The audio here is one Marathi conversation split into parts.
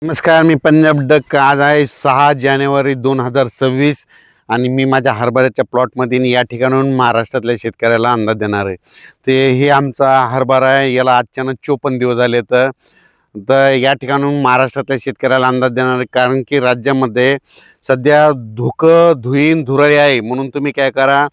नमस्कार, मी पंजाब डक. आज आहे 6 जानेवारी 2026 आणि मी माझ्या हरभऱ्याच्या प्लॉटमध्ये या ठिकाणाहून महाराष्ट्रातल्या शेतकऱ्याला अंदाज देणार आहे. हे आमचा हरभरा आहे. याला अचानक 54 दिवस झाले. तर तर या ठिकाणाहून महाराष्ट्रातल्या शेतकऱ्याला अंदाज देणार आहे, कारण की राज्यामध्ये सध्या धुकं धुईन धुरळी आहे. म्हणून तुम्ही काय करा,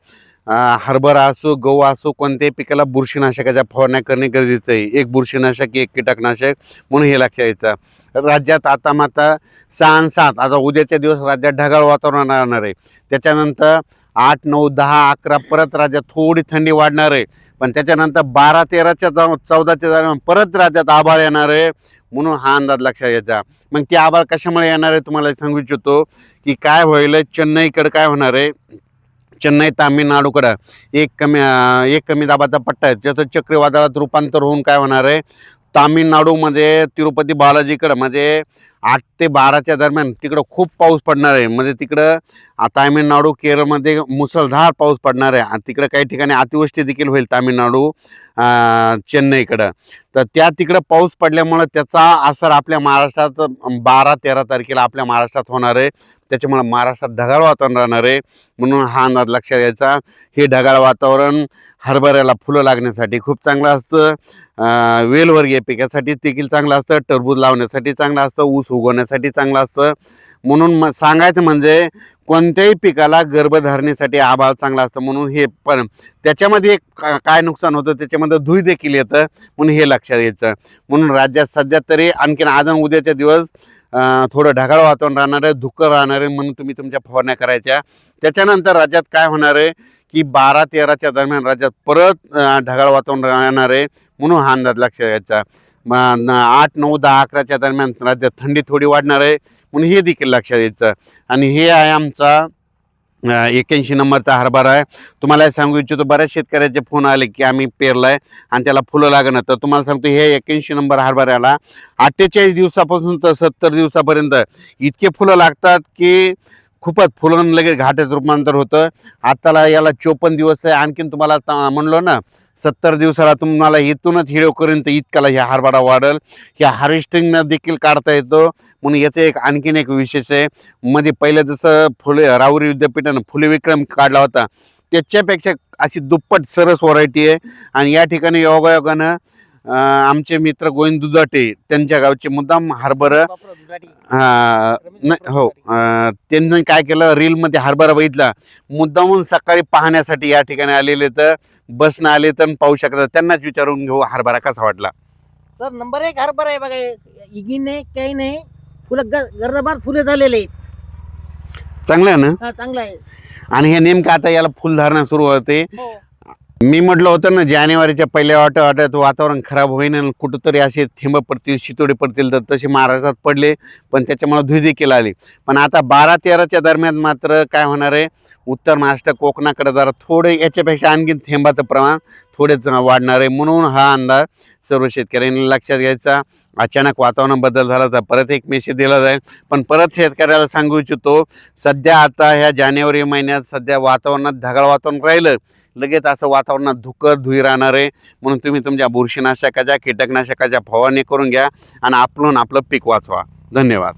हरभरा असो गहू असो कोणत्याही पिकाला बुरशीनाशकाच्या फवारण्या करणे गरजेचं आहे. एक बुरशीनाशक एक कीटकनाशक, म्हणून हे लक्षात घ्यायचं. राज्यात आता मात्र 6 आणि 7 आता उद्याच्या दिवस राज्यात ढगाळ वातावरण राहणार आहे. त्याच्यानंतर 8, 9, 10, 11 परत राज्यात थोडी थंडी वाढणार आहे. पण त्याच्यानंतर 12, 13च्या 14च्या दरम्यान परत राज्यात आभाळ येणार आहे. म्हणून हा अंदाज लक्षात घ्यायचा. मग ते आभाळ कशामुळे येणार आहे तुम्हाला सांगू इच्छितो की काय होईल. चेन्नईकडे काय होणार आहे, चेन्नई तामिळनाडूकडं एक कमी दाबाचा पट्टा आहे. त्याचं चक्रीवादळात रूपांतर होऊन काय होणार आहे, तामिळनाडूमध्ये तिरुपती बालाजीकडं म्हणजे 8 ते 12च्या दरम्यान तिकडं खूप पाऊस पडणार आहे. म्हणजे तिकडं तामिळनाडू केरळमध्ये मुसळधार पाऊस पडणार आहे आणि तिकडं काही ठिकाणी अतिवृष्टी देखील होईल तामिळनाडू चेन्नईकडं. तर त्या तिकडं पाऊस पडल्यामुळं त्याचा असर आपल्या महाराष्ट्रात 12-13 तारखेला आपल्या महाराष्ट्रात होणार आहे. त्याच्यामुळं महाराष्ट्रात ढगाळ वातावरण राहणार आहे. म्हणून हा अंदाज लक्षात घ्यायचा. हे ढगाळ वातावरण हरभऱ्याला फुलं लागण्यासाठी खूप चांगलं असतं. वेलवर्गीय पिकासाठी देखील चांगलं असतं. टरबूज लावण्यासाठी चांगलं असतं. ऊस उगवण्यासाठी चांगलं असतं. म्हणून सांगायचं म्हणजे कोणत्याही पिकाला गर्भधारणेसाठी आभाळ चांगला असतं. म्हणून हे पण त्याच्यामध्ये एक काय नुकसान होतं, त्याच्यामध्ये धुई देखील येतं. म्हणून हे लक्षात घ्यायचं. म्हणून राज्यात सध्या तरी आणखीन आज आणि उद्याच्या दिवस थोडं ढगाळ वातावरण राहणार आहे, धुकं राहणार आहे. म्हणून तुम्ही तुमच्या फवारण्या करायच्या. त्याच्यानंतर राज्यात काय होणार आहे की 12-13च्या दरम्यान राज्यात परत ढगाळ वातावरण राहणार आहे. म्हणून हा अंदाज लक्षात घ्यायचा. 8, 9, 10, 11च्या दरम्यान राज्यात थंडी थोडी वाढणार आहे. म्हणून हे देखील लक्षात घ्यायचं. आणि हे आहे आमचा 81 नंबरचा हरभरा आहे. तुम्हाला सांगू इच्छितो, बऱ्याच शेतकऱ्याचे फोन आले की आम्ही पेरलाय आणि त्याला फुलं लागणार. तर तुम्हाला सांगतो, हे 81 नंबर हरभऱ्याला 48 दिवसापासून तर 70 दिवसापर्यंत इतके फुलं लागतात की खूपच फुलं लगेच घाट्यात रूपांतर होतं. आताला याला 54 दिवस आहे. आणखीन तुम्हाला म्हणलो ना, 70 दिवसाला तुम्हाला इथूनच हिरवपर्यंत इतकाला ह्या हरभरा वाढेल. ह्या हार्वेस्टिंगनं देखील काढता येतो. म्हणून याचं आणखीन एक विशेष आहे. मध्ये पहिलं जसं राहुरी विद्यापीठानं फुले विक्रम काढला होता, त्याच्यापेक्षा अशी दुप्पट सरस व्हरायटी आहे. आणि या ठिकाणी योगायोगानं आमचे मित्र गोविंद दुधाटे त्यांच्या गावचे मुद्दाम हरभरा हो, त्यांनी काय केलं, रीलमध्ये हरभरा बघितला, मुद्दामून सकाळी पाहण्यासाठी या ठिकाणी आलेले. तर बसनं आले तर पाहू शकतात. त्यांनाच विचारून घेऊ हरभरा कसा वाटला. सर नंबर 1 हरभरा आहे बघा. इगिन नाही काही नाही, फुलं गर्दभर फुले झालेले आहेत. चांगलं आहे ना. चांगलं आहे. आणि हे नेमकं आता याला फुलधारणा सुरू होते. हो. मी म्हटलं होतं ना, जानेवारीच्या पहिल्या आठवड्यात वातावरण खराब होईन आणि कुठंतरी असे थेंब पडतील, शितोडे पडतील. तर तसे महाराष्ट्रात पडले, पण त्याच्यामुळे धुई देखील आली. पण आता 12-13च्या दरम्यान मात्र काय होणार आहे, उत्तर महाराष्ट्र कोकणाकडे जरा थोडे याच्यापेक्षा आणखीन थेंबाचं प्रमाण थोडेच वाढणार आहे. म्हणून हा अंदाज सर्व शेतकऱ्यांनी लक्षात घ्यायचा. अचानक वातावरण बदल झाला तर परत एक मेसेज दिला जाईल. पण परत शेतकऱ्याला सांगू इच्छितो, सध्या आता ह्या जानेवारी महिन्यात सध्या वातावरणात ढगाळ वातावरण राहिलं, लगेच असं वातावरणात धुई राहणार आहे. म्हणून तुम्ही तुमच्या बुरशीनाशकाच्या कीटकनाशकाच्या फवारणी करून घ्या आणि आपलं पीक वाचवा. धन्यवाद.